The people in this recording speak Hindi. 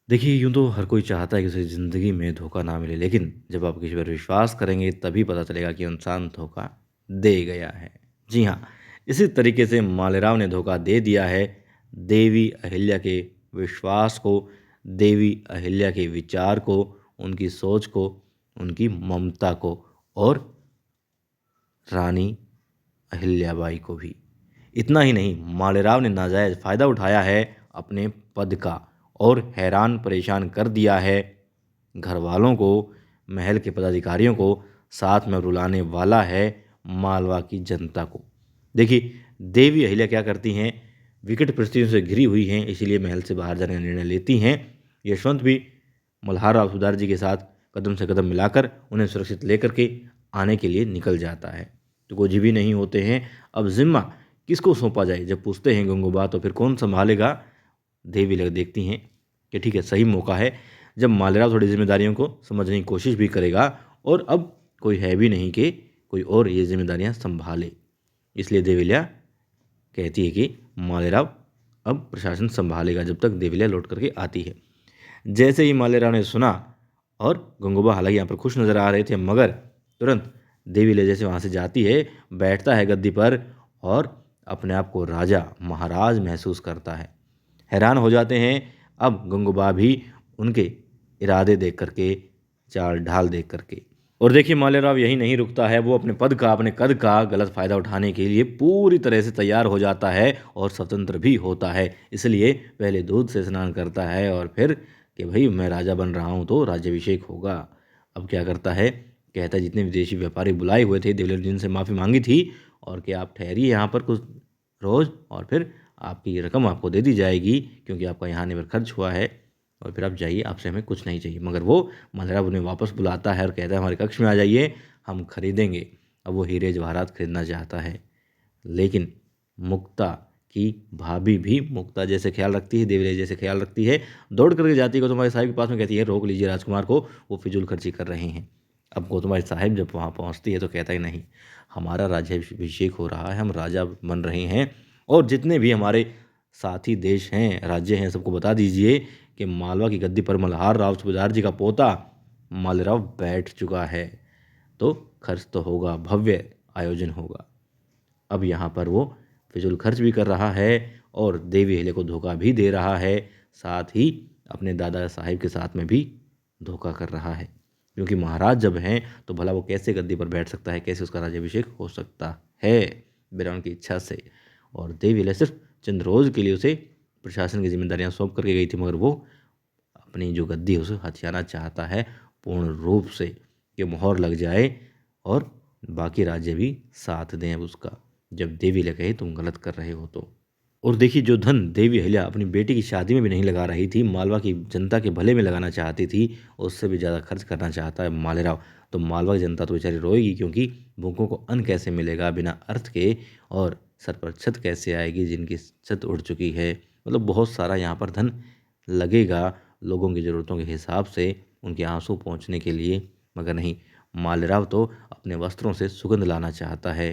देखिए, यूँ तो हर कोई चाहता है कि उसे ज़िंदगी में धोखा ना मिले, लेकिन जब आप किसी पर विश्वास करेंगे तभी पता चलेगा कि इंसान धोखा दे गया है। जी हाँ, इसी तरीके से मालेराव ने धोखा दे दिया है देवी अहिल्या के विश्वास को, देवी अहिल्या के विचार को, उनकी सोच को, उनकी ममता को और रानी अहिल्याबाई को भी। इतना ही नहीं, मालेराव ने नाजायज़ फ़ायदा उठाया है अपने पद का और हैरान परेशान कर दिया है घरवालों को, महल के पदाधिकारियों को, साथ में रुलाने वाला है मालवा की जनता को। देखिए, देवी अहिल्या क्या करती हैं, विकट परिस्थितियों से घिरी हुई हैं, इसीलिए महल से बाहर जाने का निर्णय लेती हैं। यशवंत भी मल्हार राव सुधार जी के साथ कदम से कदम मिलाकर उन्हें सुरक्षित लेकर के आने के लिए निकल जाता है। तो कुछ भी नहीं होते हैं। अब ज़िम्मा किसको सौंपा जाए? जब पूछते हैं गंगूबा तो फिर कौन सँभालेगा? देवी लोग देखती हैं कि ठीक है, सही मौका है जब मालेराव थोड़ी ज़िम्मेदारियों को समझने की कोशिश भी करेगा और अब कोई है भी नहीं कि कोई और ये ज़िम्मेदारियाँ सँभाले। इसलिए देविलिया कहती है कि मालेराव अब प्रशासन सँभालेगा जब तक देविलिया लौट करके आती है। जैसे ही मालेराव ने सुना और गंगूबा हालांकि यहाँ पर खुश नज़र आ रहे थे, मगर तुरंत देवीले जैसे वहाँ से जाती है, बैठता है गद्दी पर और अपने आप को राजा महाराज महसूस करता है। हैरान हो जाते हैं अब गंगूबा भी उनके इरादे देख करके, चाल ढाल देख करके। और देखिए, मालेराव यही नहीं रुकता है, वो अपने पद का, अपने कद का गलत फ़ायदा उठाने के लिए पूरी तरह से तैयार हो जाता है और स्वतंत्र भी होता है। इसलिए पहले दूध से स्नान करता है और फिर कि भाई मैं राजा बन रहा हूँ तो राज्याभिषेक होगा। अब क्या करता है, कहता है जितने विदेशी व्यापारी बुलाए हुए थे देवलर जी से माफ़ी मांगी थी और कि आप ठहरिए यहाँ पर कुछ रोज़ और फिर आपकी ये रकम आपको दे दी जाएगी क्योंकि आपका यहाँ आने पर खर्च हुआ है और फिर आप जाइए, आपसे हमें कुछ नहीं चाहिए। मगर वो मालेराव उन्हें वापस बुलाता है और कहता है हमारे कक्ष में आ जाइए, हम खरीदेंगे। अब वो हीरे जवाहरात खरीदना चाहता है, लेकिन मुक्ता की भाभी भी मुक्ता जैसे ख्याल रखती है, देवराज जैसे ख्याल रखती है, दौड़ करके जाती है गौतम साहिब के पास में, कहती है रोक लीजिए राजकुमार को, वो फिजूल खर्ची कर रहे हैं। अब गौतम साहिब जब वहाँ पहुँचती है तो कहता है नहीं, हमारा राज्याभिषेक हो रहा है, हम राजा बन रहे हैं और जितने भी हमारे साथी देश हैं, राज्य हैं, सबको बता दीजिए कि मालवा की गद्दी पर मल्हार राव सूबेदार जी का पोता मालेराव बैठ चुका है, तो खर्च तो होगा, भव्य आयोजन होगा। अब यहाँ पर वो फिजूल खर्च भी कर रहा है और देवी अहिल्या को धोखा भी दे रहा है, साथ ही अपने दादा साहिब के साथ में भी धोखा कर रहा है, क्योंकि महाराज जब हैं तो भला वो कैसे गद्दी पर बैठ सकता है, कैसे उसका राज्याभिषेक हो सकता है बिना उनकी इच्छा से। और देवी अहिल्या सिर्फ चंद रोज़ के लिए उसे प्रशासन की जिम्मेदारियां सौंप करके गई थी, मगर वो अपनी जो गद्दी है उसे हथियाना चाहता है पूर्ण रूप से, कि मोहर लग जाए और बाकी राज्य भी साथ दें अब उसका, जब देवी अहिल्या कहे तुम गलत कर रहे हो तो। और देखिए, जो धन देवी अहिल्या अपनी बेटी की शादी में भी नहीं लगा रही थी, मालवा की जनता के भले में लगाना चाहती थी, उससे भी ज़्यादा खर्च करना चाहता है मालेराव। तो मालवा की जनता तो बेचारी रोएगी, क्योंकि भूखों को अन्न कैसे मिलेगा बिना अर्थ के, और सर पर छत कैसे आएगी जिनकी छत उड़ चुकी है। मतलब बहुत सारा यहाँ पर धन लगेगा लोगों की ज़रूरतों के हिसाब से, उनके आंसू पहुँचने के लिए, मगर नहीं, मालेराव तो अपने वस्त्रों से सुगंध लाना चाहता है